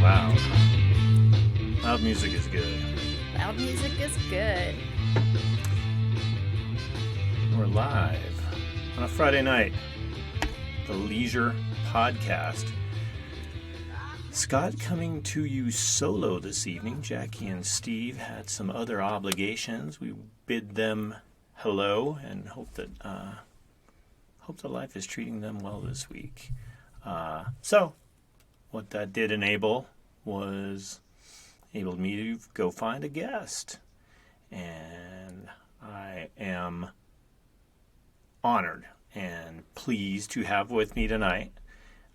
loud. Loud music is good. Loud music is good. We're live on a Friday night. The Leisure Podcast. Scott coming to you solo this evening. Jackie and Steve had some other obligations. We bid them hello and hope that life is treating them well this week. So, what that did enable was enabled me to go find a guest. And I am honored and pleased to have with me tonight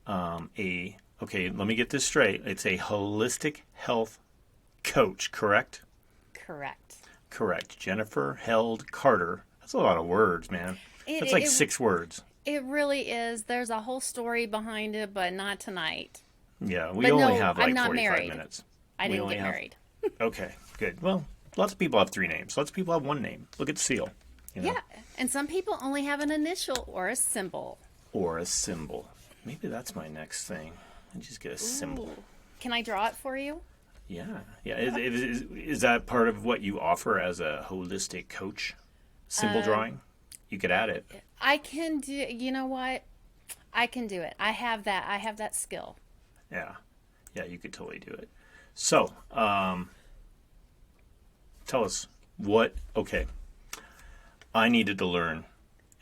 okay, let me get this straight. It's a holistic health coach, correct? Correct. Correct. Jennifer Held Carter. That's a lot of words, man. That's like 6 words. It really is. There's a whole story behind it, but not tonight. Yeah, we only have like I'm not 45 married. minutes. I didn't get married. Okay, good. Well, lots of people have 3 names. Lots of people have 1 name. Look at Seal. You know? Yeah, and some people only have an initial or a symbol. Or a symbol. Maybe that's my next thing. I just get a symbol. Ooh. Can I draw it for you? Yeah. Is that part of what you offer as a holistic coach? Symbol drawing? You could add it. I can do. You know what? I can do it. I have that skill. Yeah, you could totally do it. So, tell us what. Okay, I needed to learn,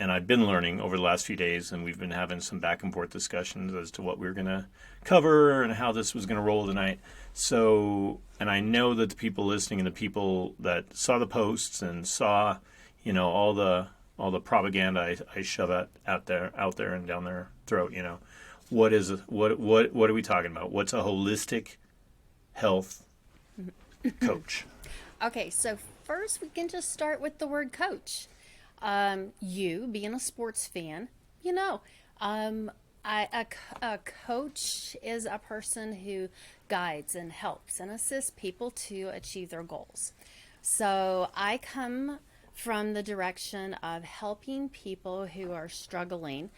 and I've been learning over the last few days, and we've been having some back and forth discussions as to what we were going to cover and how this was going to roll tonight. So, and I know that the people listening and the people that saw the posts and saw, all the propaganda I shove out there and down their throat, what are we talking about? What's a holistic health coach? Okay, so first we can just start with the word coach. You being a sports fan, a coach is a person who guides and helps and assists people to achieve their goals. So I come from the direction of helping people who are struggling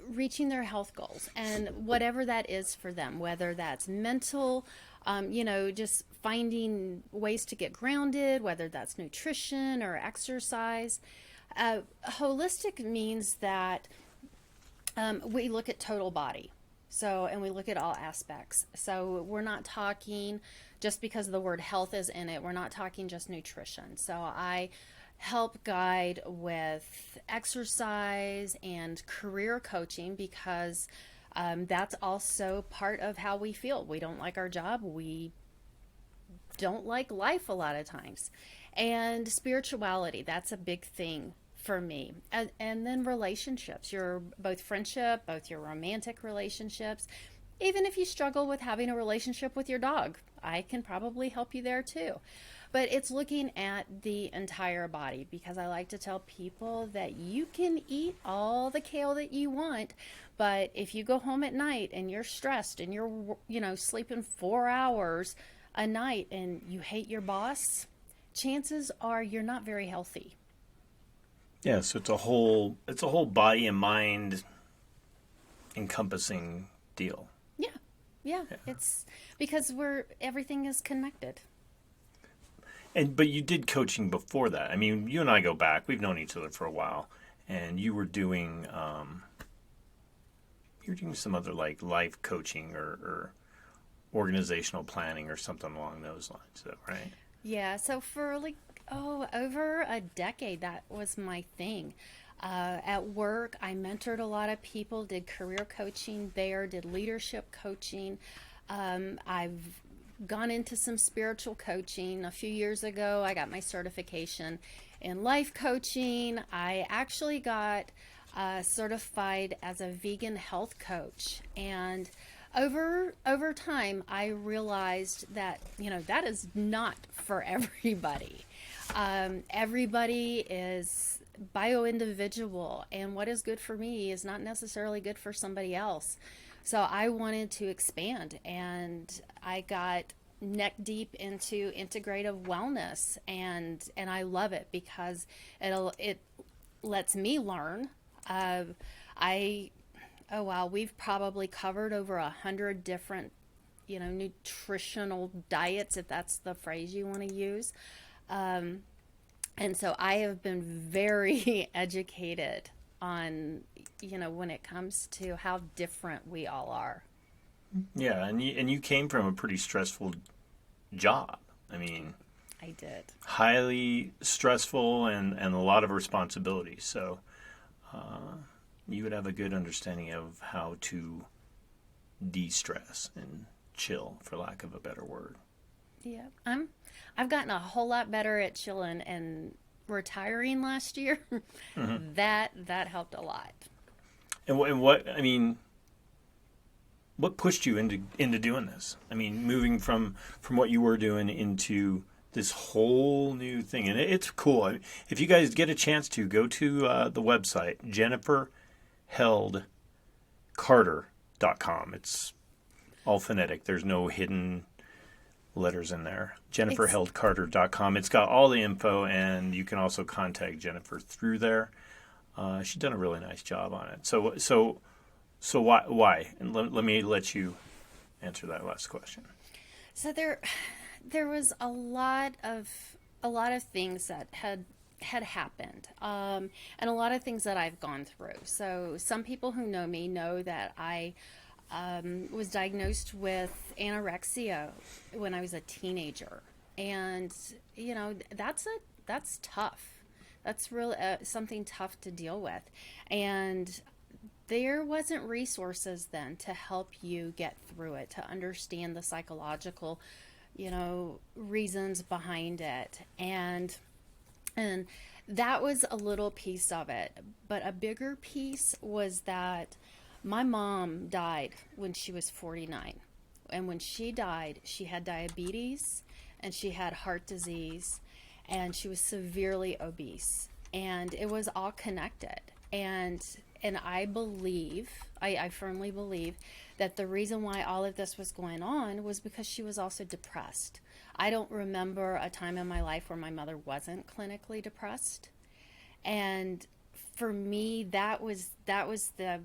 reaching their health goals, and whatever that is for them, whether that's mental, just finding ways to get grounded, whether that's nutrition or exercise. Holistic means that we look at total body. And we look at all aspects. So we're not talking, just because the word health is in it, we're not talking just nutrition. So I help guide with exercise and career coaching because that's also part of how we feel. We don't like our job. We don't like life a lot of times. And spirituality, that's a big thing for me. And then relationships, both your romantic relationships. Even if you struggle with having a relationship with your dog, I can probably help you there too. But it's looking at the entire body, because I like to tell people that you can eat all the kale that you want, but if you go home at night and you're stressed and you're, sleeping 4 hours a night and you hate your boss, chances are you're not very healthy. Yeah, so it's a whole body and mind encompassing deal. Yeah. It's because everything is connected. But you did coaching before that. I mean, you and I go back. We've known each other for a while, and you were doing some other like life coaching or organizational planning or something along those lines, though, right? Yeah. So for over a decade, that was my thing. At work, I mentored a lot of people, did career coaching there, did leadership coaching. I've gone into some spiritual coaching. A few years ago, I got my certification in life coaching. I actually got certified as a vegan health coach. And over time, I realized that, that is not for everybody. Everybody is bio-individual, and what is good for me is not necessarily good for somebody else. So I wanted to expand, and I got neck deep into integrative wellness, and I love it because it lets me learn. We've probably covered over 100 different nutritional diets, if that's the phrase you want to use. And so I have been very educated on, when it comes to how different we all are. Yeah, and you came from a pretty stressful job. I mean, I did. highly stressful and a lot of responsibility. So you would have a good understanding of how to de-stress and chill, for lack of a better word. Yeah. I've gotten a whole lot better at chilling and retiring last year. That helped a lot. And what I mean, what pushed you into doing this? I mean, moving from what you were doing into this whole new thing, and it's cool. If you guys get a chance to go to the website jenniferheldcarter.com. It's all phonetic. There's no hidden letters in there. jenniferheldcarter.com. It's got all the info, and you can also contact Jennifer through there. She's done a really nice job on it. So why? And let me let you answer that last question. So there was a lot of things that had happened, and a lot of things that I've gone through. So some people who know me know that I was diagnosed with anorexia when I was a teenager, and that's tough. That's really something tough to deal with, and there wasn't resources then to help you get through it, to understand the psychological, reasons behind it, and that was a little piece of it. But a bigger piece was that my mom died when she was 49. And when she died, she had diabetes and she had heart disease and she was severely obese. And it was all connected. And I believe, I firmly believe that the reason why all of this was going on was because she was also depressed. I don't remember a time in my life where my mother wasn't clinically depressed. And for me, that was the,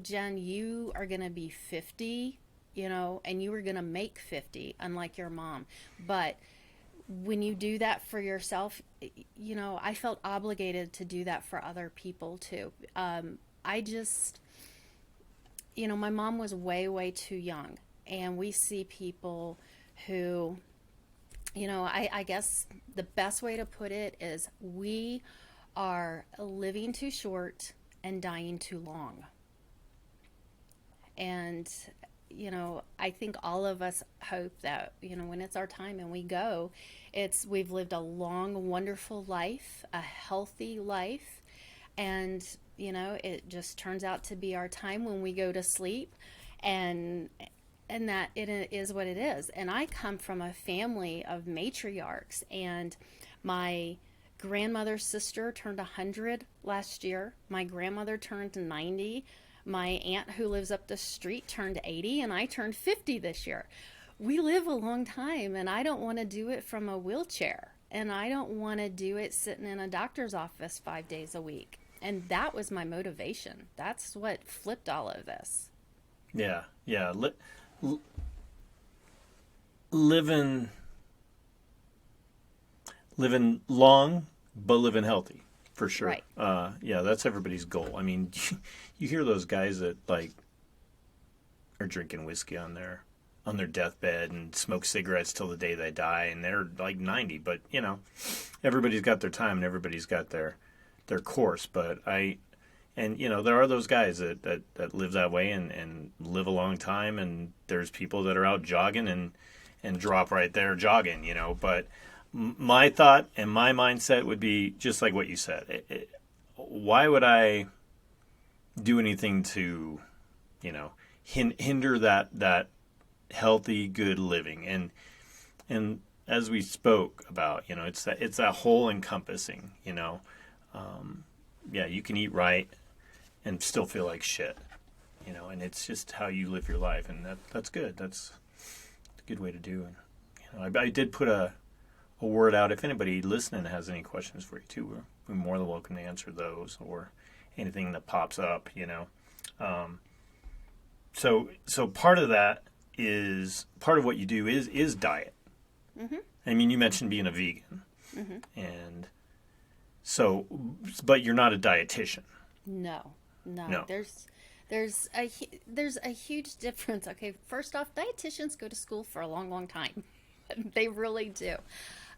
Jen, you are going to be 50, and you are going to make 50, unlike your mom. But when you do that for yourself, I felt obligated to do that for other people too. I just, my mom was way, way too young. And we see people who, I guess the best way to put it is we are living too short and dying too long. And, I think all of us hope that, when it's our time and we go, we've lived a long, wonderful life, a healthy life. And, it just turns out to be our time when we go to sleep, and that it is what it is. And I come from a family of matriarchs, and my grandmother's sister turned 100 last year. My grandmother turned 90. My aunt who lives up the street turned 80, and I turned 50 this year. We live a long time, and I don't want to do it from a wheelchair, and I don't want to do it sitting in a doctor's office 5 days a week. And that was my motivation. That's what flipped all of this. Yeah. Living long, but living healthy, for sure. Right. Yeah, that's everybody's goal. I mean, you hear those guys that are drinking whiskey on their deathbed and smoke cigarettes till the day they die, and they're like 90. But everybody's got their time and everybody's got their course. But there are those guys that live that way and live a long time, and there's people that are out jogging and drop right there jogging, But my thought and my mindset would be just like what you said. Why would I do anything to, hinder that healthy, good living? And as we spoke about, it's that whole encompassing, yeah, you can eat right and still feel like shit, and it's just how you live your life, and that's good. That's a good way to do it. I did put a word out. If anybody listening has any questions for you too, we're more than welcome to answer those or anything that pops up, So part of that is part of what you do is diet. Mm-hmm. I mean, you mentioned being a vegan, Mm-hmm. and so, but you're not a dietitian. No, no. No. There's a huge difference. Okay, first off, dietitians go to school for a long, long time. They really do.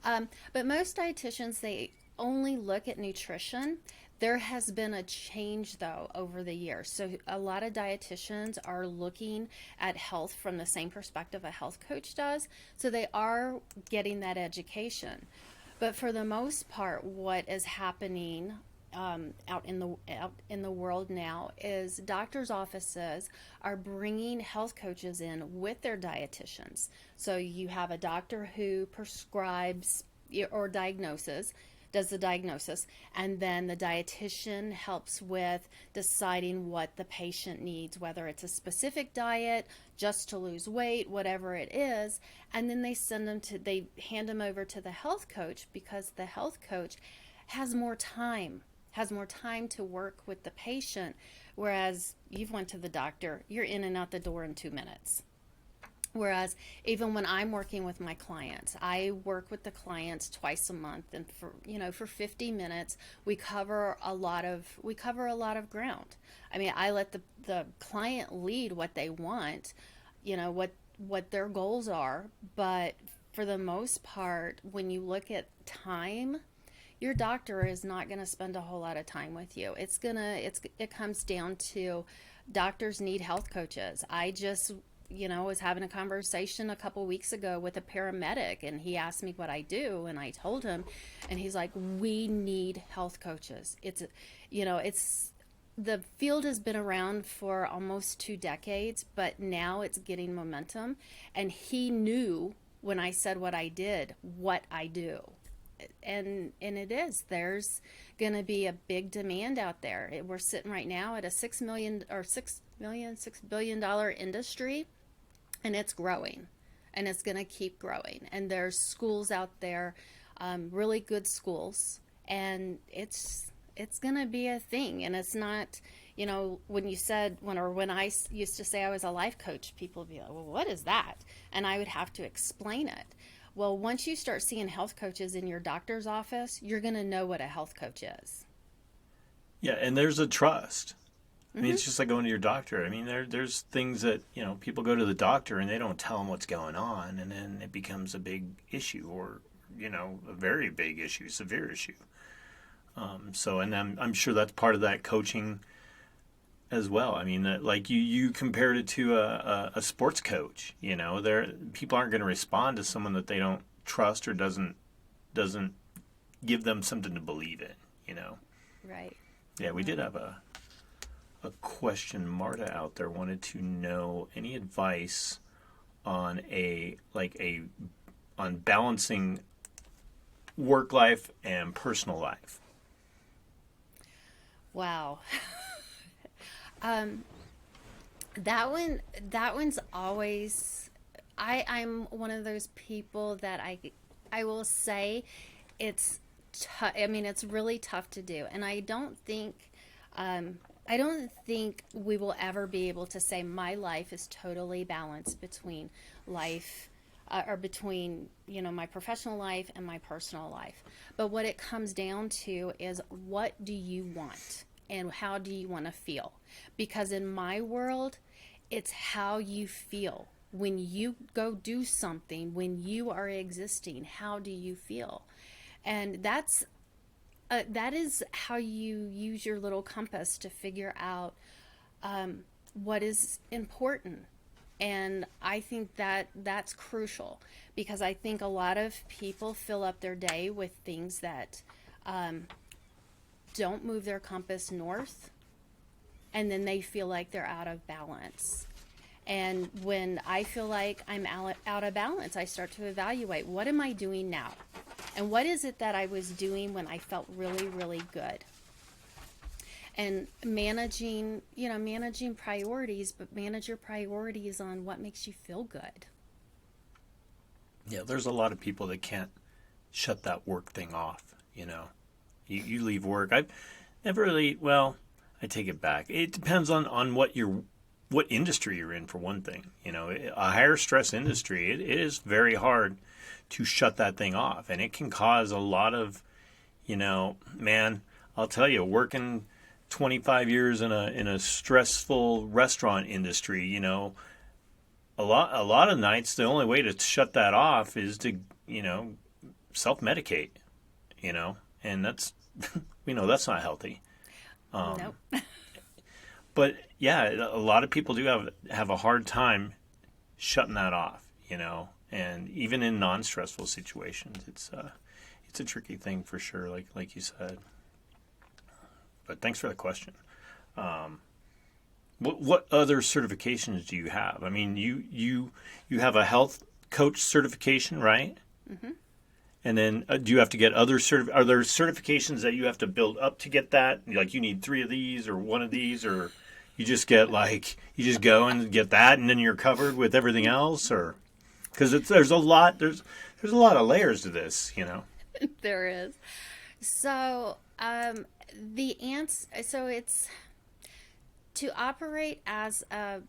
But most dietitians, they only look at nutrition. There has been a change, though, over the years. So a lot of dietitians are looking at health from the same perspective a health coach does. So they are getting that education. But for the most part, what is happening out in the world now is doctors' offices are bringing health coaches in with their dietitians. So you have a doctor who prescribes or does the diagnosis, and then the dietitian helps with deciding what the patient needs, whether it's a specific diet, just to lose weight, whatever it is, and then they hand them over to the health coach, because the health coach has more time to work with the patient, whereas you've went to the doctor, you're in and out the door in 2 minutes. Whereas even when I'm working with my clients, I work with the clients twice a month, and for 50 minutes we cover a lot of ground. I mean, I let the client lead what they want, what their goals are, but for the most part, when you look at time, your doctor is not going to spend a whole lot of time with you. It comes down to doctors need health coaches. I just was having a conversation a couple weeks ago with a paramedic, and he asked me what I do, and I told him, and he's like, we need health coaches. It's the field has been around for almost 2 decades, but now it's getting momentum, and he knew when I said what I did, what I do. And there's going to be a big demand out there. We're sitting right now at a $6 billion industry, and it's growing, and it's going to keep growing. And there's schools out there, really good schools, and it's going to be a thing. And it's not, when I used to say I was a life coach, people would be like, well, what is that? And I would have to explain it. Well, once you start seeing health coaches in your doctor's office, you're going to know what a health coach is. Yeah, and there's a trust. I mean, it's just like going to your doctor. I mean, there's things that, people go to the doctor and they don't tell them what's going on, and then it becomes a big issue, or, a very big issue, severe issue. And I'm sure that's part of that coaching as well. I mean, like you compared it to a sports coach. People aren't going to respond to someone that they don't trust or doesn't give them something to believe in. Right. Yeah, we did have a question. Marta out there wanted to know any advice on on balancing work life and personal life. Wow. That one's always, I'm one of those people that I will say it's it's really tough to do. And I don't think we will ever be able to say my life is totally balanced between life between my professional life and my personal life. But what it comes down to is, what do you want and how do you want to feel? Because in my world, it's how you feel when you go do something, when you are existing. How do you feel? And that is how you use your little compass to figure out what is important. And I think that's crucial, because I think a lot of people fill up their day with things that don't move their compass north, and then they feel like they're out of balance. And when I feel like I'm out of balance, I start to evaluate, what am I doing now? And what is it that I was doing when I felt really, really good? And managing priorities, but manage your priorities on what makes you feel good. Yeah, there's a lot of people that can't shut that work thing off, You leave work. I've never really, I take it back. It depends on what you're what industry you're in, for one thing. A higher stress industry, it is very hard to shut that thing off, and it can cause a lot of, man, I'll tell you, working 25 years in a stressful restaurant industry, a lot of nights the only way to shut that off is to, self-medicate, and that's that's not healthy. Nope. But yeah, a lot of people do have a hard time shutting that off, and even in non-stressful situations, it's a tricky thing for sure, like you said. But thanks for the question. What other certifications do you have? I mean, you have a health coach certification, right? Mm-hmm. And then do you have to get other are there certifications that you have to build up to get that? Like you need 3 of these or 1 of these, or you just get you just go and get that and then you're covered with everything else, or because there's a lot of layers to this, There is. So so it's to operate as a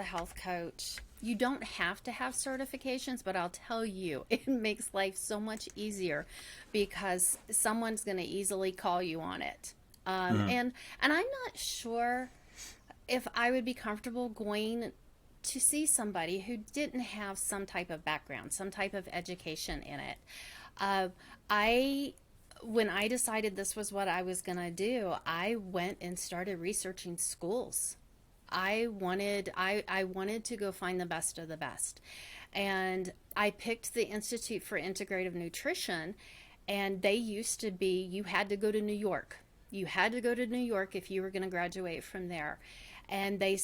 health coach. You don't have to have certifications, but I'll tell you, it makes life so much easier because someone's going to easily call you on it. And I'm not sure if I would be comfortable going to see somebody who didn't have some type of background, some type of education in it. When I decided this was what I was going to do, I went and started researching schools. I wanted to go find the best of the best. And I picked the Institute for Integrative Nutrition, and they used to be, you had to go to New York. You had to go to New York if you were going to graduate from there. And they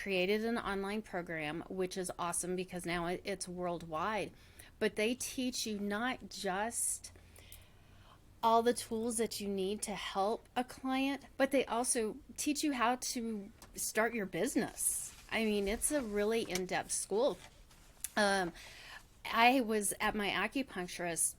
created an online program, which is awesome because now it's worldwide. But they teach you not just all the tools that you need to help a client, but they also teach you how to start your business. I mean, it's a really in-depth school. I was at my acupuncturist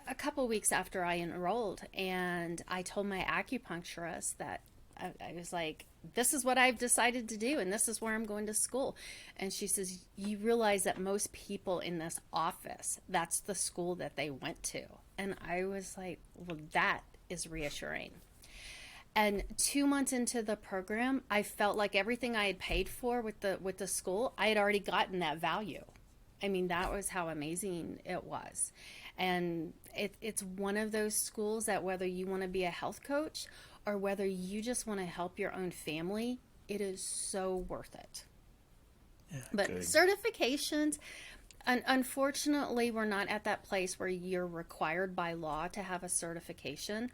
a couple weeks after I enrolled, and I told my acupuncturist that I was like, this is what I've decided to do, and this is where I'm going to school. And she says, you realize that most people in this office, that's the school that they went to. And I was like, well, that is reassuring. And 2 months into the program, I felt like everything I had paid for with the school, I had already gotten that value. I mean, that was how amazing it was. And it's one of those schools that whether you want to be a health coach or whether you just want to help your own family, it is so worth it. Yeah, but good. Certifications, unfortunately, we're not at that place where you're required by law to have a certification,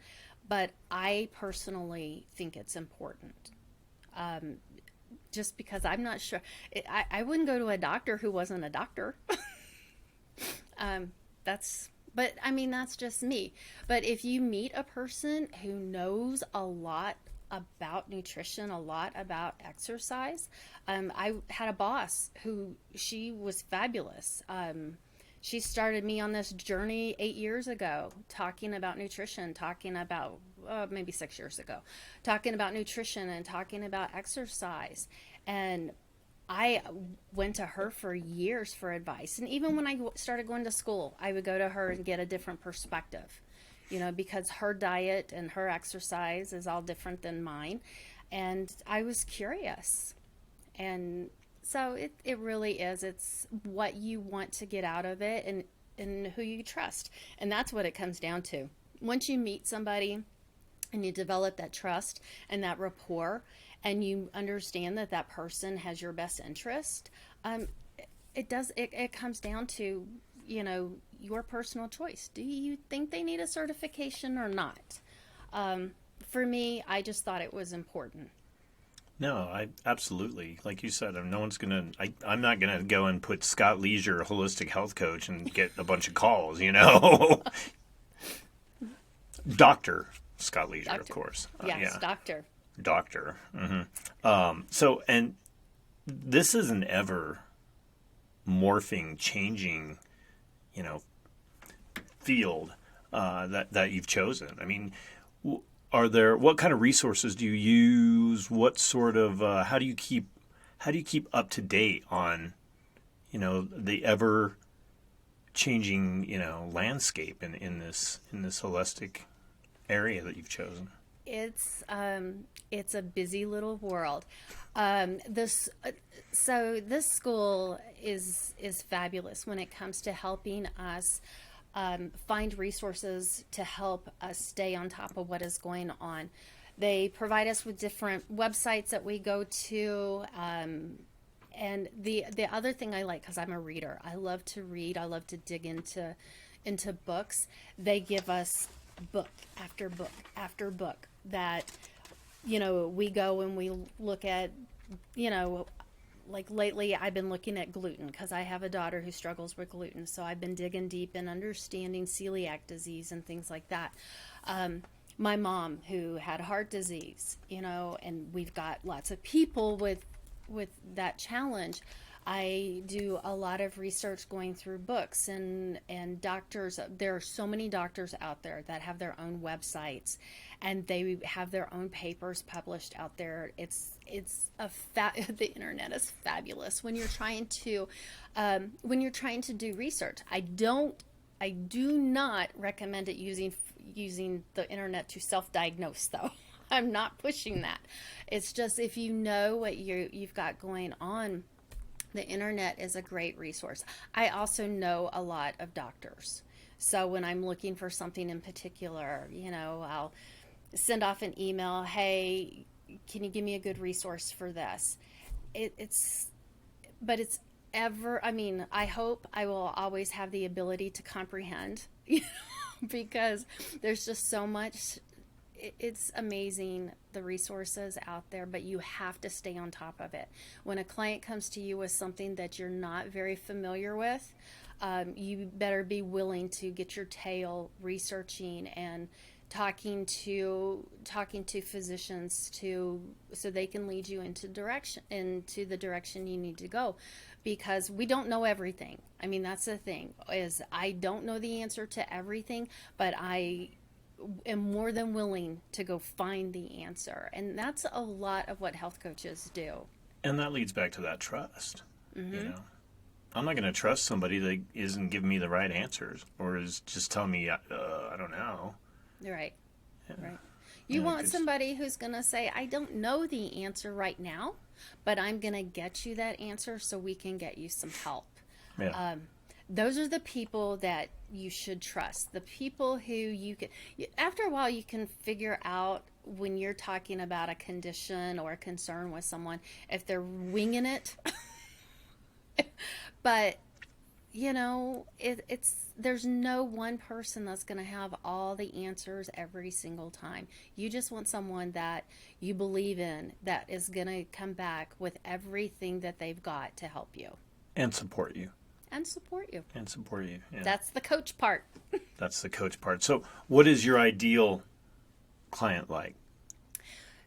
but I personally think it's important. Just because I'm not sure. I wouldn't go to a doctor who wasn't a doctor. But I mean, that's just me. But if you meet a person who knows a lot about nutrition, a lot about exercise, I had a boss who, she was fabulous. She started me on this journey 8 years ago, talking about nutrition, talking about, maybe 6 years ago, talking about nutrition and talking about exercise. And I went to her for years for advice. And even when I started going to school, I would go to her and get a different perspective, because her diet and her exercise is all different than mine. And I was curious. And so it really is. It's what you want to get out of it and who you trust. And that's what it comes down to. Once you meet somebody and you develop that trust and that rapport, and you understand that person has your best interest, it comes down to, your personal choice. Do you think they need a certification or not? For me, I just thought it was important. No, I absolutely, like you said, I'm not gonna go and put Scott Leisure, holistic health coach, and get a bunch of calls, Dr. Scott Leisure, of course. Yes, yeah. Doctor. Mm-hmm. So, and this is an ever morphing, changing, field that you've chosen. I mean, what kind of resources do you use? What sort of, how do you keep how do you keep up to date on, the ever changing, landscape in this holistic area that you've chosen? It's a busy little world. This school is fabulous when it comes to helping us find resources to help us stay on top of what is going on. They provide us with different websites that we go to. And the other thing I like, because I'm a reader, I love to read. I love to dig into books. They give us book after book after book that we go and we look at. Like lately I've been looking at gluten because I have a daughter who struggles with gluten, so I've been digging deep in understanding celiac disease and things like that. My mom who had heart disease, and we've got lots of people with that challenge. I do a lot of research going through books and doctors. There are so many doctors out there that have their own websites, and they have their own papers published out there. The internet is fabulous when you're trying to do research. I do not recommend it using the internet to self-diagnose, though. I'm not pushing that. It's just if you know what you've got going on, the internet is a great resource. I also know a lot of doctors. So when I'm looking for something in particular, I'll send off an email, hey, can you give me a good resource for this? I hope I will always have the ability to comprehend, because there's just so much. It's amazing, the resources out there, but you have to stay on top of it. When a client comes to you with something that you're not very familiar with, you better be willing to get your tail researching and talking to physicians so they can lead you into the direction you need to go, because we don't know everything. I mean, that's the thing, is I don't know the answer to everything, but I am more than willing to go find the answer. And that's a lot of what health coaches do. And that leads back to that trust. I'm not going to trust somebody that isn't giving me the right answers or is just telling me, I don't know. Right. Yeah. Right. You want somebody who's going to say, I don't know the answer right now, but I'm going to get you that answer so we can get you some help. Yeah. Those are the people that you should trust. The people who after a while, you can figure out when you're talking about a condition or a concern with someone, if they're winging it. But, there's no one person that's going to have all the answers every single time. You just want someone that you believe in, that is going to come back with everything that they've got to help you. And support you. Yeah. That's the coach part. That's the coach part. So what is your ideal client like?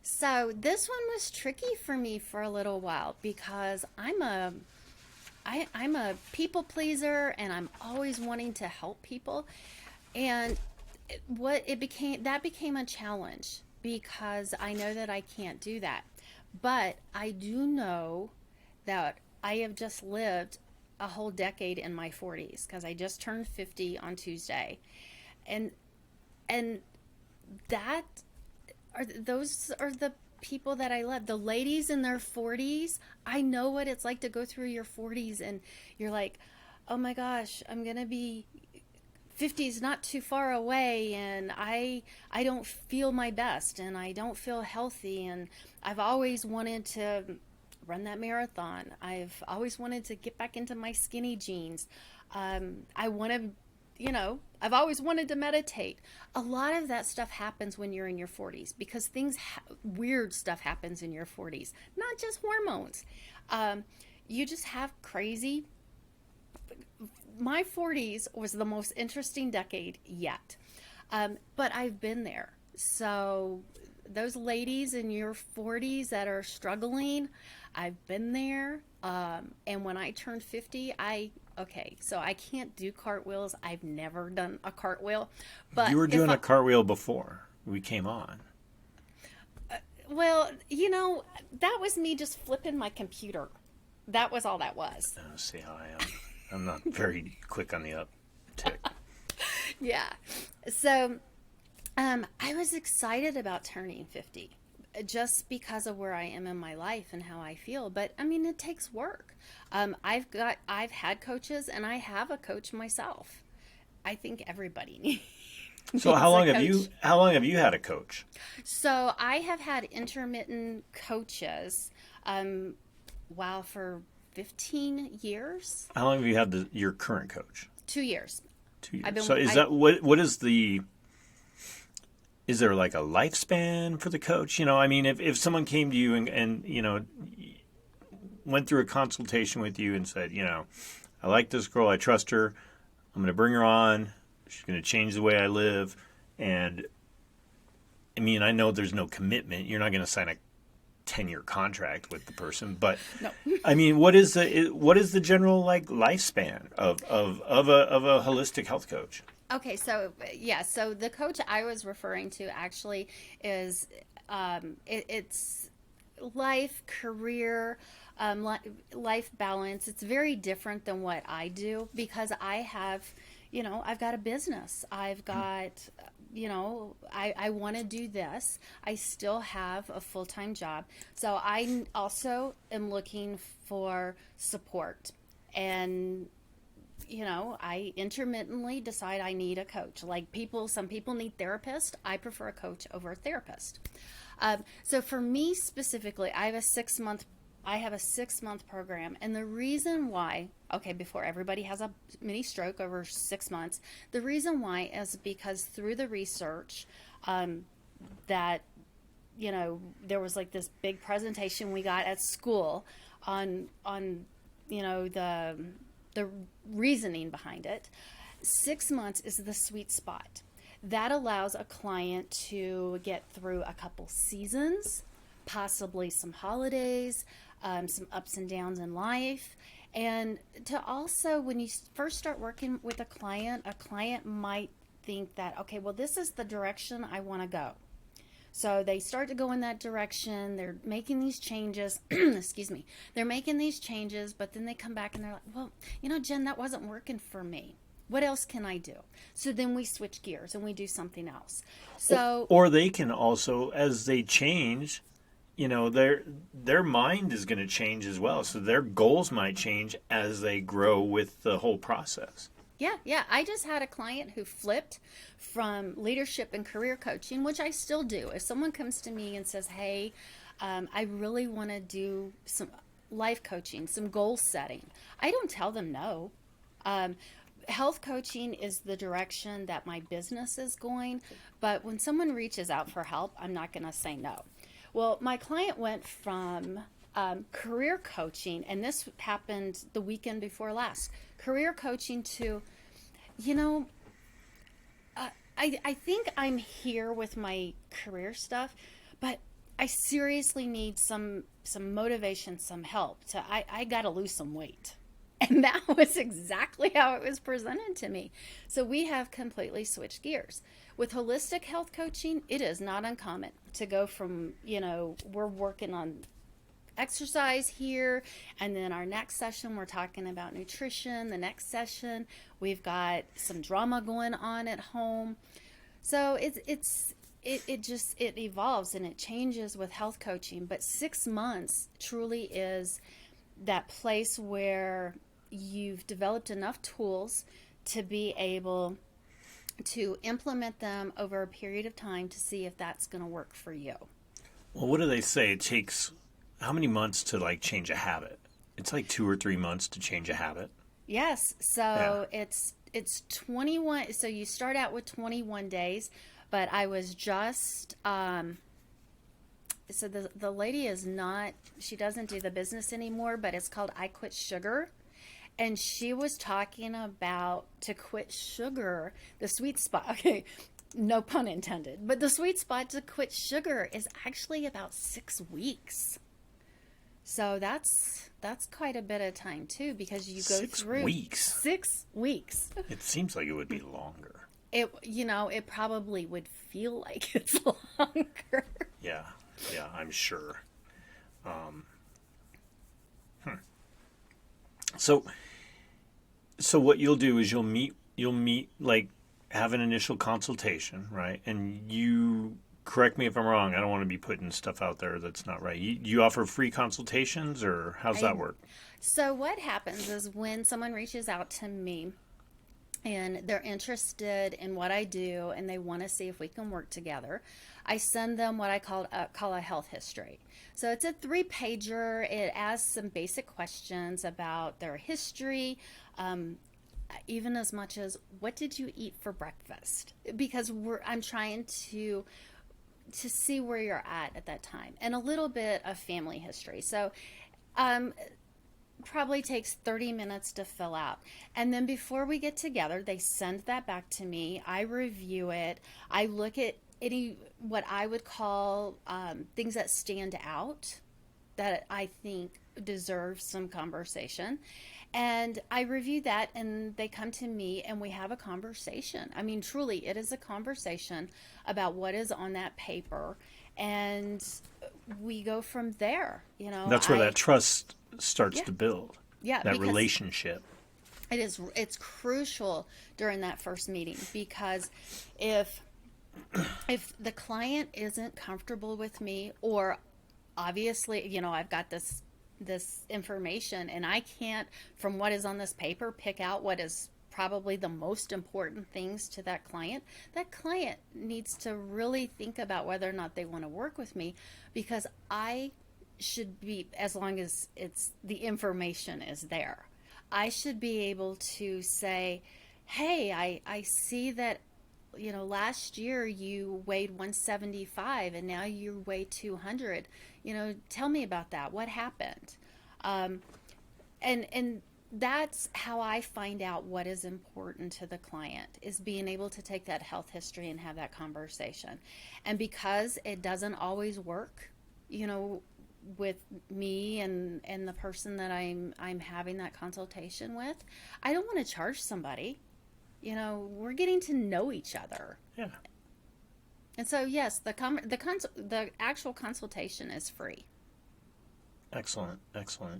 So this one was tricky for me for a little while because I'm a people pleaser and I'm always wanting to help people. And that became a challenge because I know that I can't do that. But I do know that I have just lived a whole decade in my 40s because I just turned 50 on Tuesday. And those are the people that I love. The ladies in their 40s, I know what it's like to go through your 40s and you're like, oh my gosh, I'm going to be 50 is not too far away and I don't feel my best and I don't feel healthy and I've always wanted to run that marathon. I've always wanted to get back into my skinny jeans. I've always wanted to meditate. A lot of that stuff happens when you're in your 40s because weird stuff happens in your 40s, not just hormones. You just have crazy. My 40s was the most interesting decade yet. But I've been there. So those ladies in your 40s that are struggling, I've been there. And when I turned 50, so I can't do cartwheels. I've never done a cartwheel. But you were doing a cartwheel before we came on. Well, that was me just flipping my computer. That was all that was. See how I am. I'm not very quick on the uptick. Yeah. So, I was excited about turning 50 just because of where I am in my life and how I feel. But I mean, it takes work. I've had coaches and I have a coach myself. I think everybody needs So how long a have you had a coach? So I have had intermittent coaches, for 15 years. How long have you had your current coach? 2 years. 2 years. So what is is there like a lifespan for the coach? I mean, if someone came to you and went through a consultation with you and said, I like this girl, I trust her, I'm going to bring her on, she's going to change the way I live, and I mean, I know there's no commitment. You're not going to sign a 10-year contract with the person, but No. I mean, what is the general like lifespan of a holistic health coach? Okay, so the coach I was referring to actually is it's life, career, life balance. It's very different than what I do because I have, I've got a business. I've got, I want to do this. I still have a full-time job. So I also am looking for support. And I intermittently decide I need a coach. Some people need therapists. I prefer a coach over a therapist. So for me specifically, I have a 6-month program. And the reason why, before everybody has a mini stroke over 6 months, the reason why is because through the research, that, there was like this big presentation we got at school on the reasoning behind it. 6 months is the sweet spot. That allows a client to get through a couple seasons, possibly some holidays, some ups and downs in life. And to also, when you first start working with a client might think that, okay, well, this is the direction I want to go. So they start to go in that direction. They're making these changes. Excuse me. They're making these changes, but then they come back and they're like, well, Jen, that wasn't working for me. What else can I do? So then we switch gears and we do something else. So, or they can also, as they change, their mind is going to change as well. So their goals might change as they grow with the whole process. Yeah. I just had a client who flipped from leadership and career coaching, which I still do. If someone comes to me and says, hey, I really want to do some life coaching, some goal setting, I don't tell them no. Health coaching is the direction that my business is going, but when someone reaches out for help, I'm not going to say no. Well, my client went from career coaching, and this happened the weekend before last, career coaching to, I think I'm here with my career stuff, but I seriously need some motivation, some help. I got to lose some weight. And that was exactly how it was presented to me. So we have completely switched gears. With holistic health coaching, it is not uncommon to go from, we're working on exercise here, and then our next session we're talking about nutrition. The next session we've got some drama going on at home. So it evolves and it changes with health coaching. But 6 months truly is that place where you've developed enough tools to be able to implement them over a period of time to see if that's going to work for you. Well, what do they say? It takes how many months to change a habit? It's like 2 or 3 months to change a habit. Yes. So yeah. It's 21. So you start out with 21 days, but I was just, so the lady is not, she doesn't do the business anymore, but it's called I Quit Sugar. And she was talking about to quit sugar, the sweet spot. Okay, no pun intended. But the sweet spot to quit sugar is actually about 6 weeks. So that's quite a bit of time too, because you go 6 through weeks. 6 weeks. It seems like it would be longer. It probably would feel like it's longer. Yeah. Yeah, I'm sure. So what you'll do is you'll meet, like, have an initial consultation, right? And you correct me if I'm wrong. I don't want to be putting stuff out there that's not right. You offer free consultations, or how's that I work? So what happens is when someone reaches out to me and they're interested in what I do and they want to see if we can work together, I send them what I call a health history. So it's a 3-pager. It asks some basic questions about their history, even as much as what did you eat for breakfast, because I'm trying to see where you're at that time, and a little bit of family history. So probably takes 30 minutes to fill out. And then before we get together, they send that back to me. I review it. I look at any what I would call things that stand out that I think deserve some conversation. And I review that, and they come to me and we have a conversation. I mean, truly, it is a conversation about what is on that paper. And we go from there. That's where that trust starts Yeah. to build. Yeah, That because relationship. it's crucial during that first meeting, because if the client isn't comfortable with me, or obviously, I've got this information and I can't, from what is on this paper, pick out what is probably the most important things to that client needs to really think about whether or not they want to work with me, because I should be, as long as the information is there, I should be able to say, hey, I see that last year you weighed 175 and now you weigh 200. Tell me about that. What happened? And that's how I find out what is important to the client, is being able to take that health history and have that conversation. And because it doesn't always work, with me and the person that I'm having that consultation with, I don't want to charge somebody. We're getting to know each other. Yeah. And so, yes, the actual consultation is free. Excellent.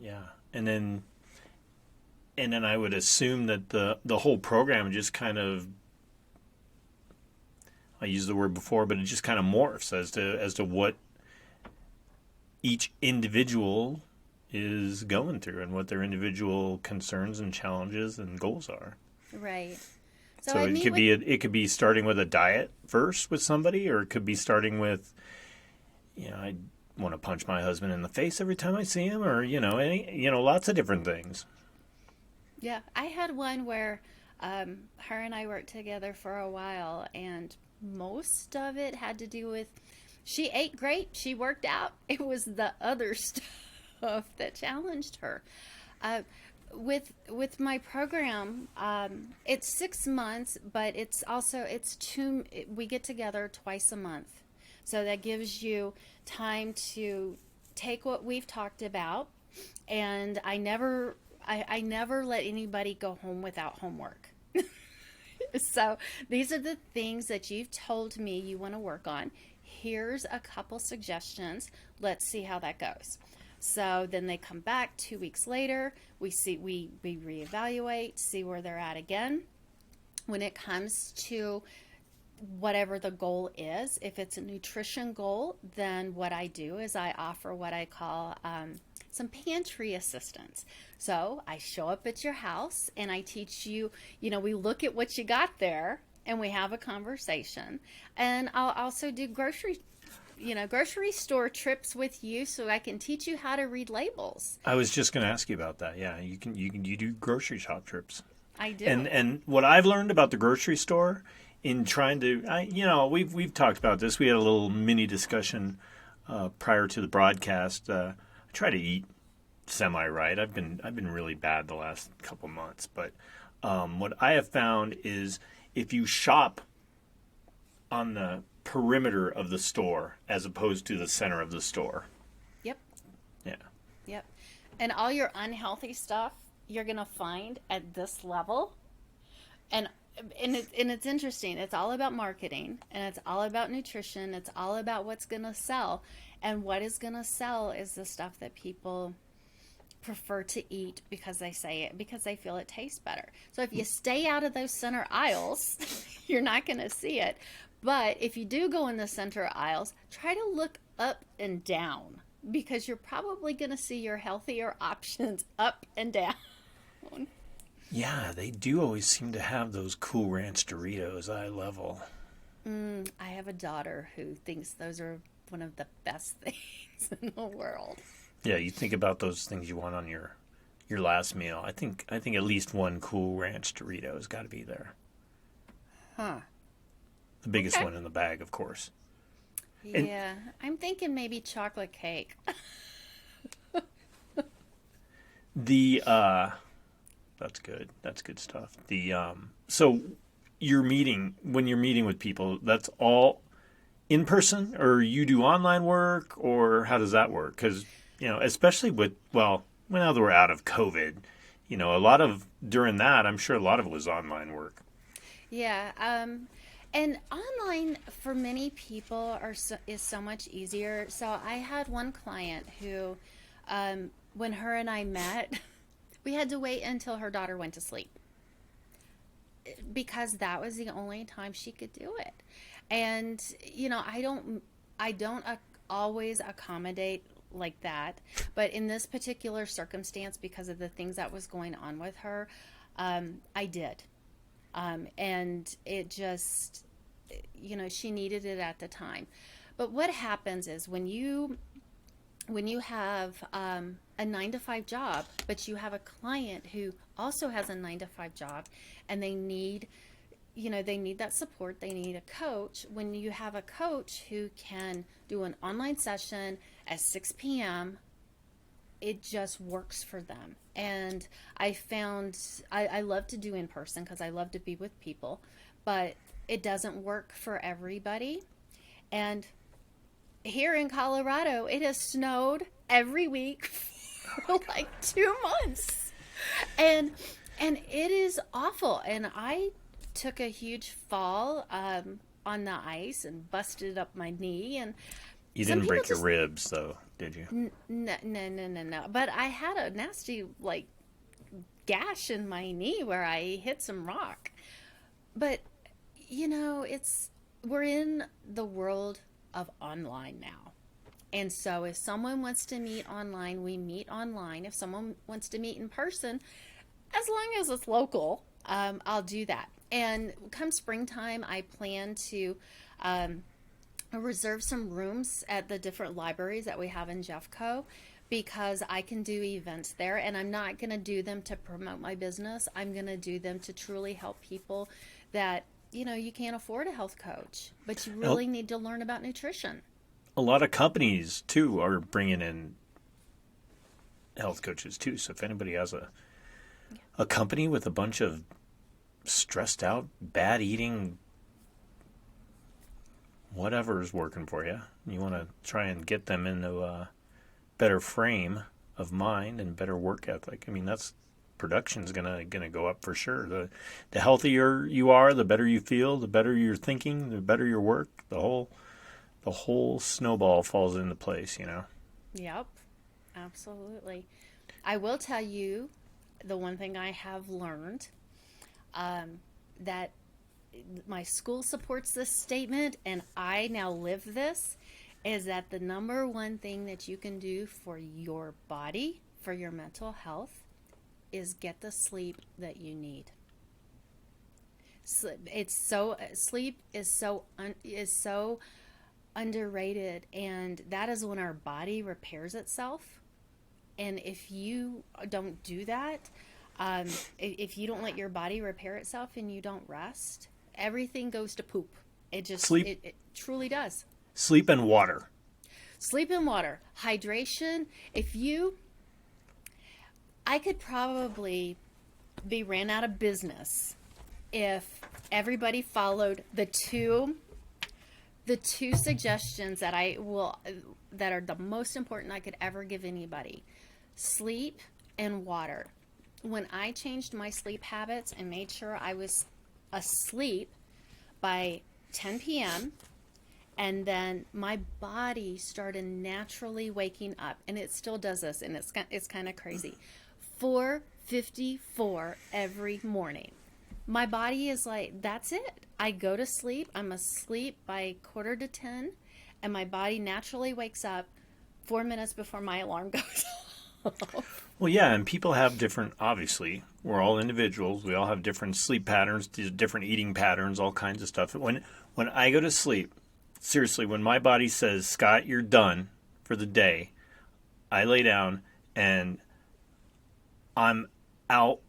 Yeah. And then I would assume that the whole program just kind of, I used the word before, but it just kind of morphs as to what each individual is going through and what their individual concerns and challenges and goals are. Right. So it could be starting with a diet first with somebody, or it could be starting with, I want to punch my husband in the face every time I see him, or lots of different things. Yeah, I had one where her and I worked together for a while, and most of it had to do with, she ate great, she worked out. It was the other stuff that challenged her. With my program, it's 6 months, but we get together twice a month. So that gives you time to take what we've talked about, and I never let anybody go home without homework. So these are the things that you've told me you want to work on. Here's a couple suggestions. Let's see how that goes. So then they come back 2 weeks later. We reevaluate, see where they're at again. When it comes to whatever the goal is, if it's a nutrition goal, then what I do is I offer what I call some Pantry Assistance. So I show up at your house and I teach you, we look at what you got there and we have a conversation. And I'll also do grocery store trips with you, so I can teach you how to read labels. I was just going to ask you about that. Yeah, you do grocery shop trips. I do. And what I've learned about the grocery store in trying to, we've talked about this. We had a little mini discussion prior to the broadcast. I try to eat semi right. I've been really bad the last couple months, but what I have found is if you shop on the perimeter of the store as opposed to the center of the store. Yep. Yeah. Yep. And all your unhealthy stuff you're going to find at this level. And and it's interesting. It's all about marketing, and it's all about nutrition. It's all about what's going to sell. And what is going to sell is the stuff that people prefer to eat because they say it, because they feel it tastes better. So if you stay out of those center aisles, you're not going to see it. But if you do go in the center aisles, try to look up and down, because you're probably going to see your healthier options up and down. Yeah, they do always seem to have those Cool Ranch Doritos eye level. I have a daughter who thinks those are one of the best things in the world. Yeah, you think about those things you want on your last meal. I think at least one Cool Ranch Dorito has got to be there. Huh. The biggest Okay. one in the bag, of course. And Yeah, I'm thinking maybe chocolate cake. the that's good. That's good stuff. So when you're meeting with people, that's all in person, or you do online work, or how does that work? Because, especially now that we're out of COVID, during that, I'm sure a lot of it was online work. Yeah, and online for many people is so much easier. So I had one client who, when her and I met, we had to wait until her daughter went to sleep, because that was the only time she could do it. And I don't always accommodate like that, but in this particular circumstance, because of the things that was going on with her, I did. And it just, she needed it at the time. But what happens is when you have a 9-to-5 job, but you have a client who also has a 9-to-5 job, and they need that support, they need a coach. When you have a coach who can do an online session at 6 p.m., it just works for them. And I found I love to do in person because I love to be with people, but it doesn't work for everybody. And here in Colorado, it has snowed every week for like 2 months. And it is awful. And I took a huge fall on the ice and busted up my knee. And You some didn't people break your just ribs, though, did you? no. But I had a nasty gash in my knee where I hit some rock. But we're in the world of online now. And so if someone wants to meet online, we meet online. If someone wants to meet in person, as long as it's local, I'll do that. And come springtime, I plan to reserve some rooms at the different libraries that we have in Jeffco, because I can do events there, and I'm not going to do them to promote my business. I'm going to do them to truly help people that, you can't afford a health coach, but you really need to learn about nutrition. A lot of companies, too, are bringing in health coaches, too. So if anybody has a company with a bunch of stressed out, bad eating, whatever is working for you, you want to try and get them into a better frame of mind and better work ethic. I mean, production's gonna go up for sure. The healthier you are, the better you feel, the better you're thinking, the better your work. The whole snowball falls into place. Yep, absolutely. I will tell you the one thing I have learned, that my school supports this statement, and I now live this, is that the number one thing that you can do for your body, for your mental health, is get the sleep that you need. Sleep is so underrated, and that is when our body repairs itself. And if you don't do that, if you don't let your body repair itself and you don't rest, everything goes to poop. It truly does. Sleep and water. Sleep and water, hydration. I could probably be ran out of business if everybody followed the two suggestions that are the most important I could ever give anybody: sleep and water. When I changed my sleep habits and made sure I was asleep by 10 p.m. and then my body started naturally waking up, and it still does this, and it's kind of crazy. 4:54 every morning. My body is like, that's it. I go to sleep. I'm asleep by 9:45, and my body naturally wakes up 4 minutes before my alarm goes off. Well, yeah, and people have different, obviously, we're all individuals. We all have different sleep patterns, different eating patterns, all kinds of stuff. When I go to sleep, seriously, when my body says, Scott, you're done for the day, I lay down and I'm out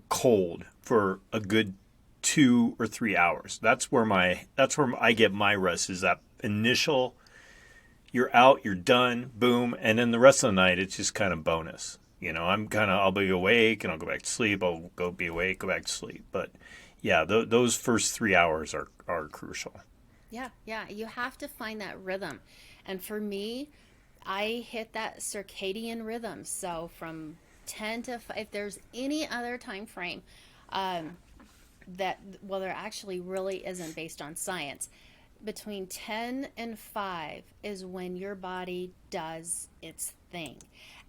cold for a good 2 or 3 hours. That's where I get my rest, is that initial, you're out, you're done, boom, and then the rest of the night it's just kind of bonus. I'll be awake and I'll go back to sleep. I'll go be awake, go back to sleep. But yeah, those first 3 hours are crucial. Yeah, you have to find that rhythm. And for me, I hit that circadian rhythm. So from 10 to 5, if there's any other time frame there actually really isn't based on science. Between 10 and 5 is when your body does its thing.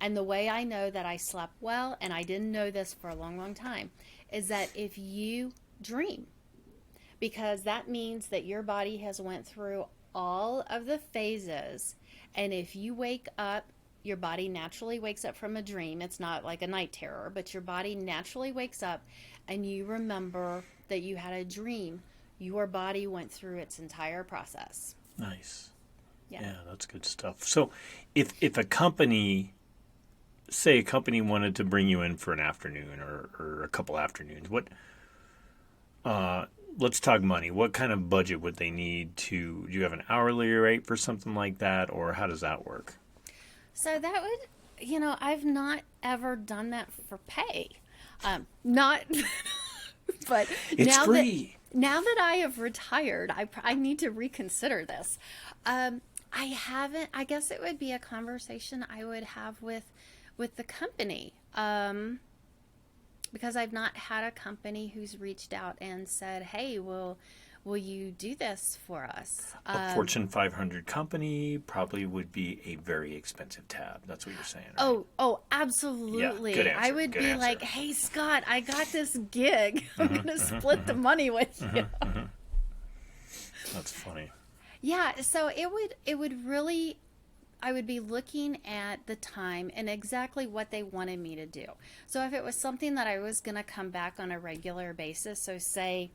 And the way I know that I slept well, and I didn't know this for a long, long time, is that if you dream, because that means that your body has went through all of the phases, and if you wake up, your body naturally wakes up from a dream. It's not like a night terror, but your body naturally wakes up and you remember that you had a dream. Your body went through its entire process. Nice. Yeah, Yeah, that's good stuff. So if a company, say a company wanted to bring you in for an afternoon or a couple afternoons, let's talk money. What kind of budget would they need do you have an hourly rate for something like that, or how does that work? So that would, I've not ever done that for pay. Not, but It's free. Now that I have retired, I need to reconsider this. I haven't. I guess it would be a conversation I would have with the company, because I've not had a company who's reached out and said, "Hey, will you do this for us?" A Fortune 500 company probably would be a very expensive tab. That's what you're saying, right? Oh, absolutely. Yeah, good answer, I would good be answer. like, "Hey, Scott, I got this gig. I'm going to split the money with you." That's funny. Yeah, so it would really, I would be looking at the time and exactly what they wanted me to do. So if it was something that I was going to come back on a regular basis, so say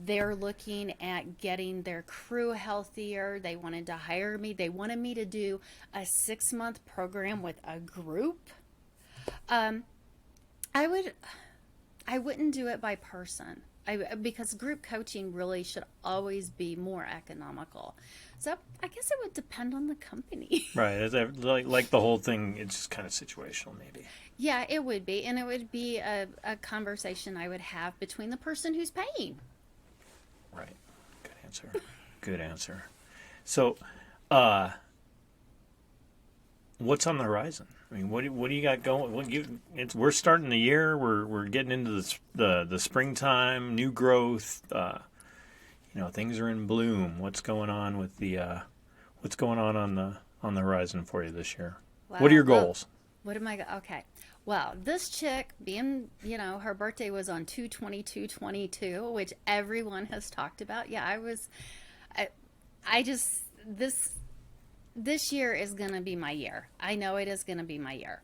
they're looking at getting their crew healthier, they wanted to hire me, they wanted me to do a 6-month program with a group, I wouldn't do it by person. Because group coaching really should always be more economical. So I guess it would depend on the company. Right. Like the whole thing, it's just kind of situational maybe. Yeah, it would be. And it would be a conversation I would have between the person who's paying. Right. Good answer. Good answer. So, what's on the horizon? I mean, what do you got going? We're starting the year. We're getting into the springtime, new growth. Things are in bloom. What's going on with what's going on the horizon for you this year? Well, What are your goals? What am I? Okay. Well, this chick, being, her birthday was on 2/22/22, which everyone has talked about. Yeah, this year is going to be my year. I know it is going to be my year.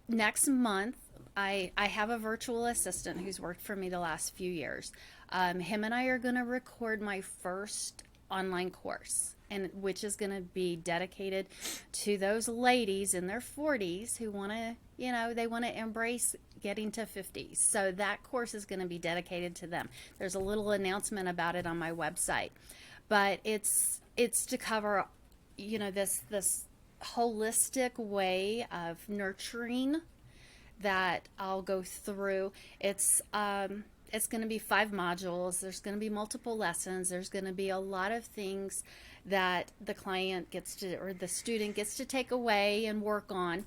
Next month, I have a virtual assistant who's worked for me the last few years. Him and I are going to record my first online course, and which is going to be dedicated to those ladies in their 40s who want to, they want to embrace getting to 50s. So that course is going to be dedicated to them. There's a little announcement about it on my website, but it's to cover, this holistic way of nurturing that I'll go through. It's going to be 5 modules. There's going to be multiple lessons. There's going to be a lot of things that the client gets to, or the student gets to take away and work on.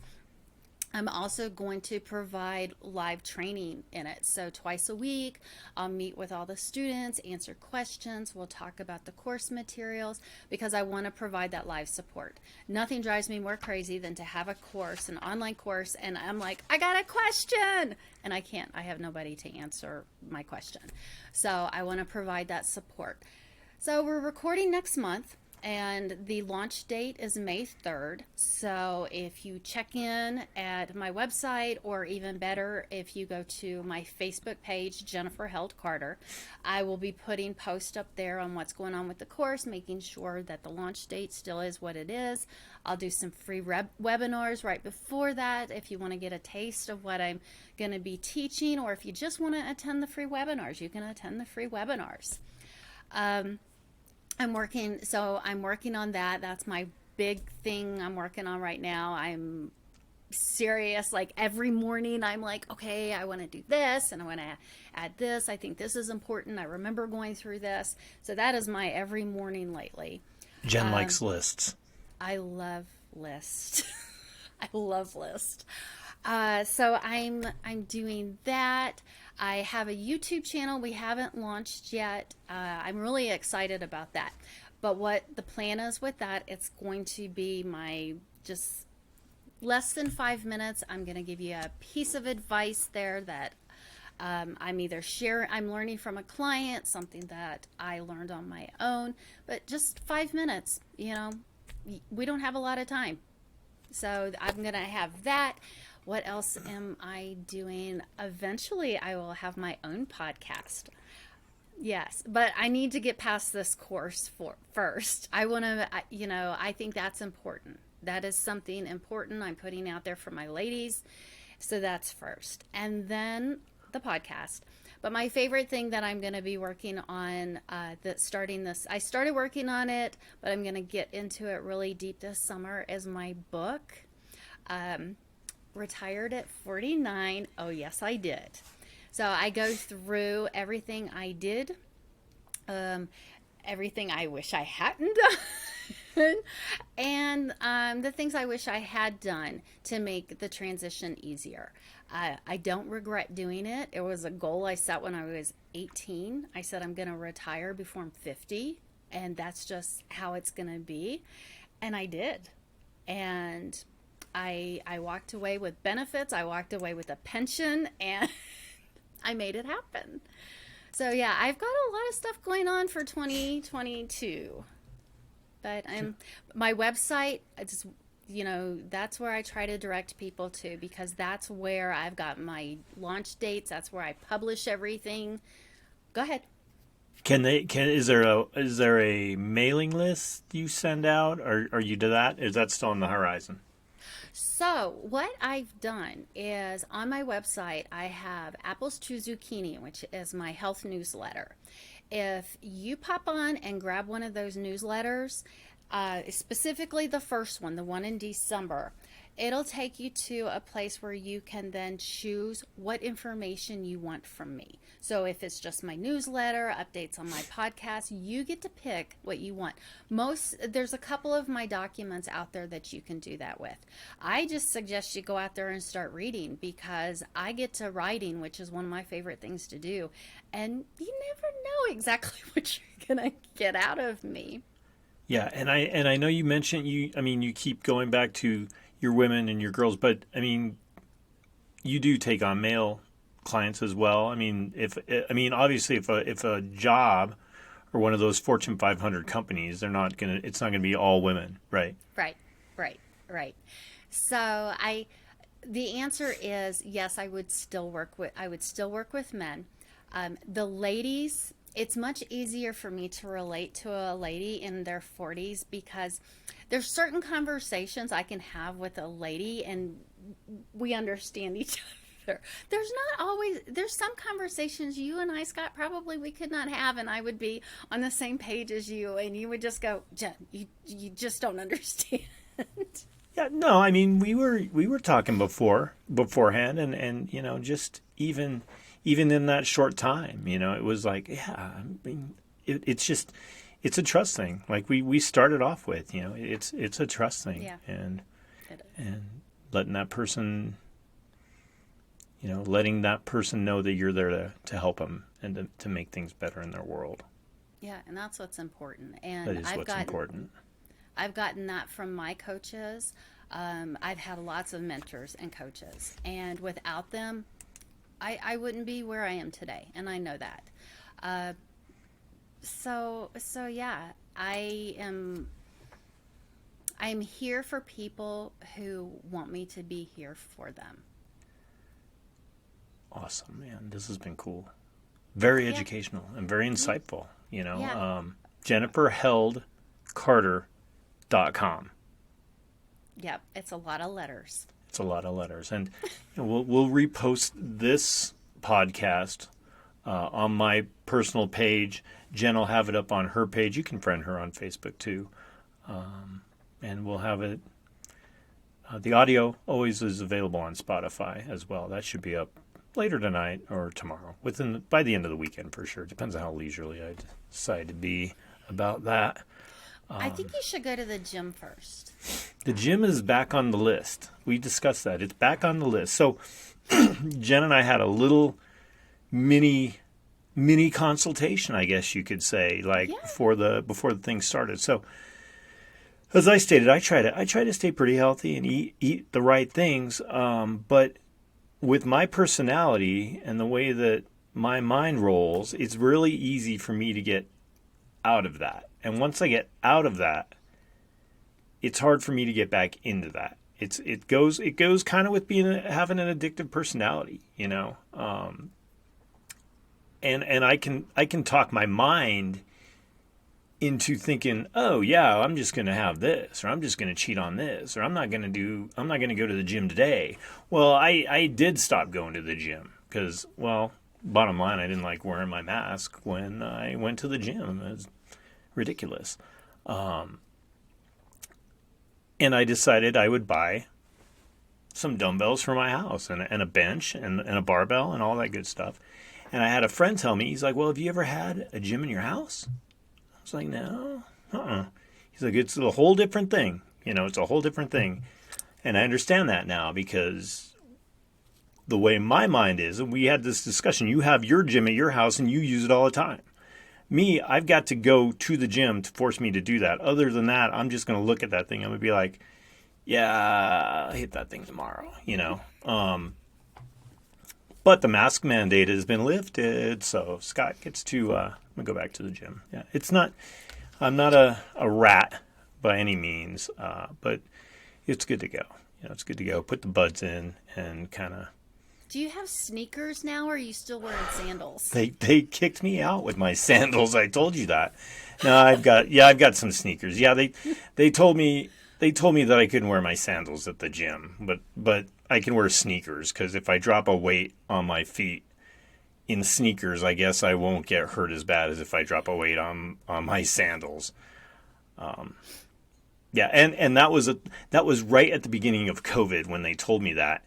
I'm also going to provide live training in it. So twice a week, I'll meet with all the students, answer questions. We'll talk about the course materials because I want to provide that live support. Nothing drives me more crazy than to have a course, an online course, and I'm like, I got a question, and I can't. I have nobody to answer my question. So I want to provide that support. So we're recording next month. And the launch date is May 3rd. So if you check in at my website, or even better, if you go to my Facebook page, Jennifer Held Carter, I will be putting posts up there on what's going on with the course, making sure that the launch date still is what it is. I'll do some free webinars right before that if you want to get a taste of what I'm going to be teaching, or if you just want to attend the free webinars, you can attend the free webinars. I'm working on that. That's my big thing I'm working on right now. I'm serious. Like every morning I'm like, okay, I want to do this and I want to add this. I think this is important. I remember going through this. So that is my every morning lately. Jen likes lists. I love lists. I love lists. So I'm doing that. I have a YouTube channel we haven't launched yet. I'm really excited about that. But what the plan is with that, it's going to be my just less than 5 minutes. I'm going to give you a piece of advice there that I'm learning from a client, something that I learned on my own, but just 5 minutes. We don't have a lot of time. So I'm going to have that. What else am I doing? Eventually, I will have my own podcast. Yes, but I need to get past this course first. I think that's important. That is something important I'm putting out there for my ladies. So that's first. And then the podcast. But my favorite thing that I'm going to be working on, I started working on it, but I'm going to get into it really deep this summer, is my book. Retired at 49. Oh, yes, I did. So I go through everything I did, everything I wish I hadn't done, and the things I wish I had done to make the transition easier. I don't regret doing it. It was a goal I set when I was 18. I said I'm going to retire before I'm 50, and that's just how it's going to be. And I did. And I walked away with benefits. I walked away with a pension, and I made it happen. So yeah, I've got a lot of stuff going on for 2022. But my website, that's where I try to direct people to, because that's where I've got my launch dates. That's where I publish everything. Go ahead. Is there a mailing list you send out, or are you do that? Is that still on the horizon? So what I've done is on my website, I have Apples to Zucchini, which is my health newsletter. If you pop on and grab one of those newsletters, specifically the first one, the one in December, it'll take you to a place where you can then choose what information you want from me. So if it's just my newsletter, updates on my podcast, you get to pick what you want. There's a couple of my documents out there that you can do that with. I just suggest you go out there and start reading, because I get to writing, which is one of my favorite things to do. And you never know exactly what you're going to get out of me. Yeah, and I know you mentioned you keep going back to your women and your girls, but you do take on male clients as well. Obviously if a job or one of those Fortune 500 companies, it's not gonna be all women, right? Right. So the answer is yes. I would still work with men. The ladies, it's much easier for me to relate to a lady in their 40s, because there's certain conversations I can have with a lady and we understand each other. There's some conversations you and I, Scott, probably we could not have, and I would be on the same page as you, and you would just go, Jen, you just don't understand. Yeah, no, we were talking beforehand, and just even in that short time, it was like, yeah, it's a trust thing. Like we started off with, it's a trust thing. Yeah. And letting that person, letting that person know that you're there to help them and to make things better in their world. Yeah, and that's what's important. And That is what's important. I've gotten that from my coaches. I've had lots of mentors and coaches, and without them, I wouldn't be where I am today, and I know that. So yeah, I'm here for people who want me to be here for them. Awesome, man. This has been cool. Very educational and very insightful, Yeah. JenniferHeldCarter.com. Yep, it's a lot of letters. It's a lot of letters. And we'll repost this podcast on my personal page. Jen will have it up on her page. You can friend her on Facebook too. And we'll have it. The audio always is available on Spotify as well. That should be up later tonight or tomorrow. By the end of the weekend for sure. Depends on how leisurely I decide to be about that. I think you should go to the gym first. The gym is back on the list. We discussed that. It's back on the list. So Jen and I had a little mini consultation, I guess you could say, before the thing started. So as I stated, I try to stay pretty healthy and eat the right things. But with my personality and the way that my mind rolls, it's really easy for me to get out of that. And once I get out of that, it's hard for me to get back into that. It goes kind of with having an addictive personality, and I can talk my mind into thinking, oh yeah, I'm just going to have this, or I'm just going to cheat on this, or I'm not going to go to the gym today. Well, I did stop going to the gym because, well, bottom line, I didn't like wearing my mask when I went to the gym. It was ridiculous. And I decided I would buy some dumbbells for my house and a bench and a barbell and all that good stuff. And I had a friend tell me, he's like, well, have you ever had a gym in your house? I was like, no. He's like, it's a whole different thing. It's a whole different thing. And I understand that now because the way my mind is, and we had this discussion, you have your gym at your house and you use it all the time. Me, I've got to go to the gym to force me to do that. Other than that, I'm just going to look at that thing. I'm going to be like, yeah, I'll hit that thing tomorrow, But the mask mandate has been lifted, so Scott gets to I'm going to go back to the gym. Yeah, I'm not a rat by any means, but it's good to go. It's good to go. Put the buds in and kind of. Do you have sneakers now, or are you still wearing sandals? They kicked me out with my sandals. I told you that. No, I've got some sneakers. Yeah, they told me that I couldn't wear my sandals at the gym, but I can wear sneakers because if I drop a weight on my feet in sneakers, I guess I won't get hurt as bad as if I drop a weight on my sandals. Yeah, and that was right at the beginning of COVID when they told me that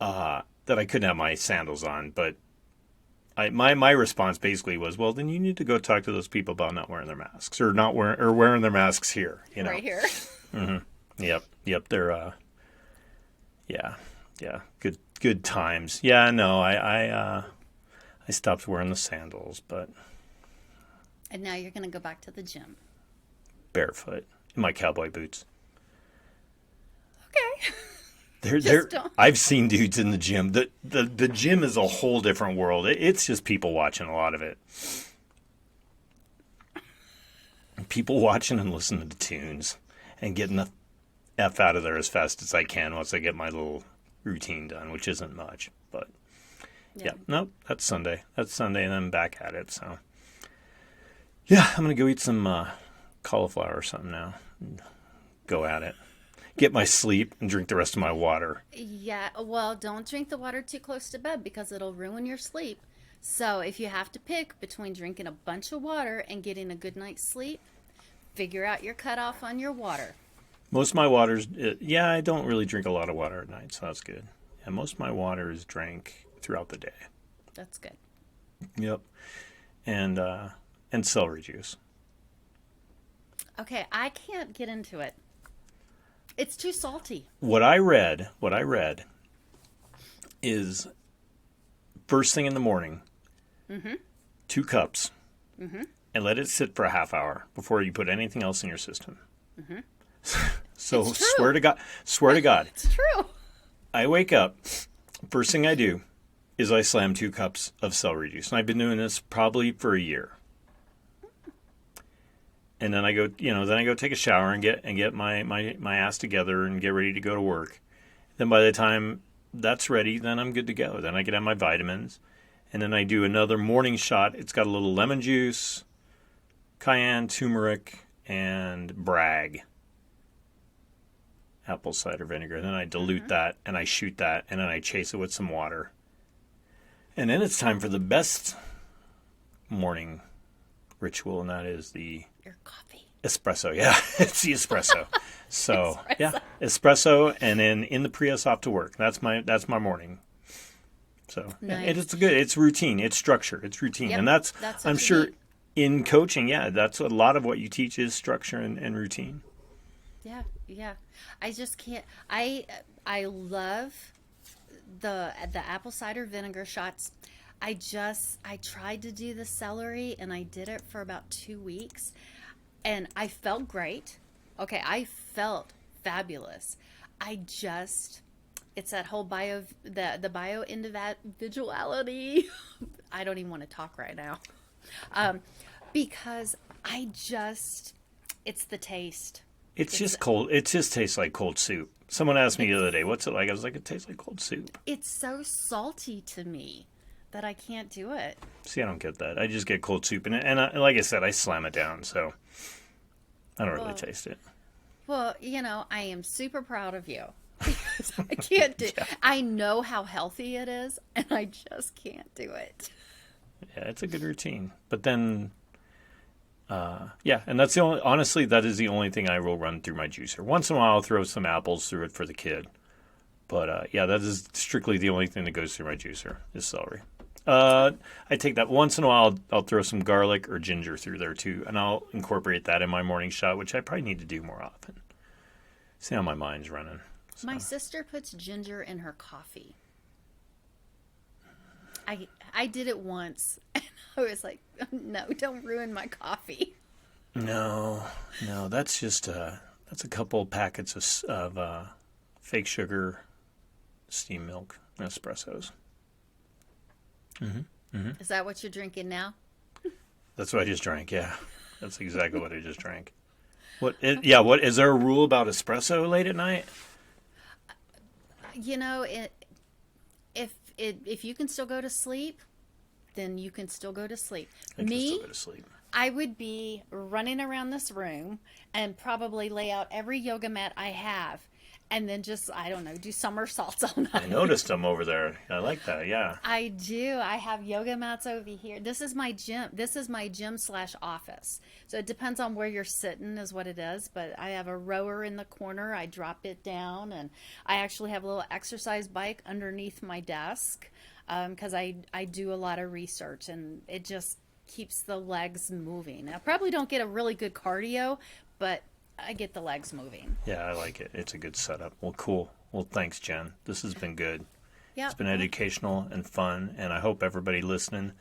I couldn't have my sandals on. But my response basically was, well, then you need to go talk to those people about not wearing their masks or wearing their masks here. Right here. Mm-hmm. Yep. They're yeah. Good times. Yeah, no, I stopped wearing the sandals, but. And now you're going to go back to the gym. Barefoot in my cowboy boots. Okay. I've seen dudes in the gym. The gym is a whole different world. It's just people watching a lot of it. People watching and listening to tunes and getting the F out of there as fast as I can once I get my little routine done, which isn't much. But yeah, nope, that's Sunday. And I'm back at it. So yeah, I'm going to go eat some cauliflower or something now and go at it. Get my sleep and drink the rest of my water. Yeah, well, don't drink the water too close to bed because it'll ruin your sleep. So if you have to pick between drinking a bunch of water and getting a good night's sleep, figure out your cutoff on your water. Most of my water's, I don't really drink a lot of water at night, so that's good. Yeah, most of my water is drank throughout the day. That's good. Yep. And celery juice. Okay, I can't get into it. It's too salty. What I read is first thing in the morning, 2 cups, and let it sit for a half hour before you put anything else in your system. So It's true. swear to God, It's true. I wake up, first thing I do is I slam 2 cups of celery juice. And I've been doing this probably for a year. And then I go, take a shower and get my ass together and get ready to go to work. Then by the time that's ready, then I'm good to go. Then I get on my vitamins. And then I do another morning shot. It's got a little lemon juice, cayenne, turmeric, and bragg. Apple cider vinegar. Then I dilute that and I shoot that and then I chase it with some water. And then it's time for the best morning ritual, and that is the Your coffee. espresso. Yeah, it's the espresso. So yeah, espresso, and then in the Prius off to work. That's my morning. So Nice. it's good. It's routine. It's structure. It's routine, Yep, and that's that's what I'm you sure need. in coaching. Yeah, that's a lot of what you teach is structure and routine. Yeah. I just can't. I love the apple cider vinegar shots. I tried to do the celery and I did it for about 2 weeks and I felt great. Okay, I felt fabulous. It's that whole the bio individuality. I don't even want to talk right now. Because it's the taste. It's just cold. It just tastes like cold soup. Someone asked me the other day, "What's it like?" I was like, "It tastes like cold soup." It's so salty to me that I can't do it. See, I don't get that. I just get cold soup, and like I said, I slam it down, so I don't really Well, taste it. Well, I am super proud of you because I can't do. I know how healthy it is, and I just can't do it. Yeah, it's a good routine. But then, and that's the only. Honestly, that is the only thing I will run through my juicer. Once in a while, I'll throw some apples through it for the kid. But that is strictly the only thing that goes through my juicer is celery. I take that once in a while. I'll throw some garlic or ginger through there too, and I'll incorporate that in my morning shot, which I probably need to do more often. See how my mind's running. So. My sister puts ginger in her coffee. I did it once, and I was like, no, don't ruin my coffee. No, that's just that's a couple packets of fake sugar, steamed milk, and espressos. Is that what you're drinking now? That's what I just drank. Yeah, that's exactly what I just drank. What is there a rule about espresso late at night? If you can still go to sleep, then you can still go to sleep. I can still go to sleep. I would be running around this room and probably lay out every yoga mat I have and then just, I don't know, do somersaults all night. I noticed them over there. I like that. Yeah. I do. I have yoga mats over here. This is my gym. This is my gym/office. So it depends on where you're sitting is what it is. But I have a rower in the corner. I drop it down, and I actually have a little exercise bike underneath my desk because I do a lot of research, and it just keeps the legs moving. I probably don't get a really good cardio, but I get the legs moving. Yeah, I like it. It's a good setup. Well, cool. Well, thanks, Jen. This has been good. Yeah. It's been educational and fun, and I hope everybody listening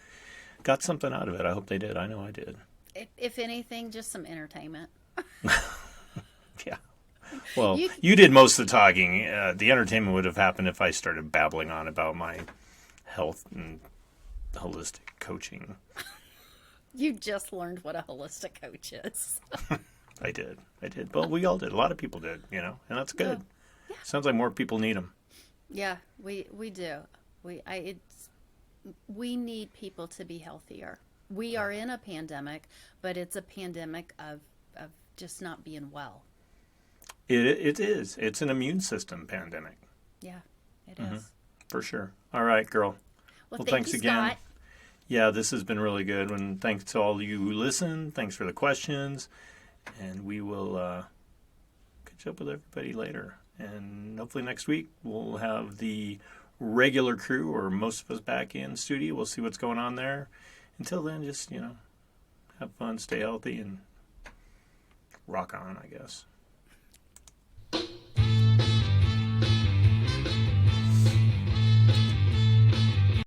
got something out of it. I hope they did. I know I did. If anything, just some entertainment. Yeah. Well, you did most of the talking. The entertainment would have happened if I started babbling on about my health and holistic coaching. You just learned what a holistic coach is. I did. Well, we all did. A lot of people did, and that's good. Yeah. Sounds like more people need them. Yeah, we do. We need people to be healthier. We are in a pandemic, but it's a pandemic of just not being well. It is. It's an immune system pandemic. Yeah, it is. For sure. All right, girl. Well, thanks you, again. Scott. Yeah, this has been really good. And thanks to all of you who listen. Thanks for the questions. And we will catch up with everybody later. And hopefully next week we'll have the regular crew or most of us back in studio. We'll see what's going on there. Until then, just, have fun, stay healthy, and rock on, I guess.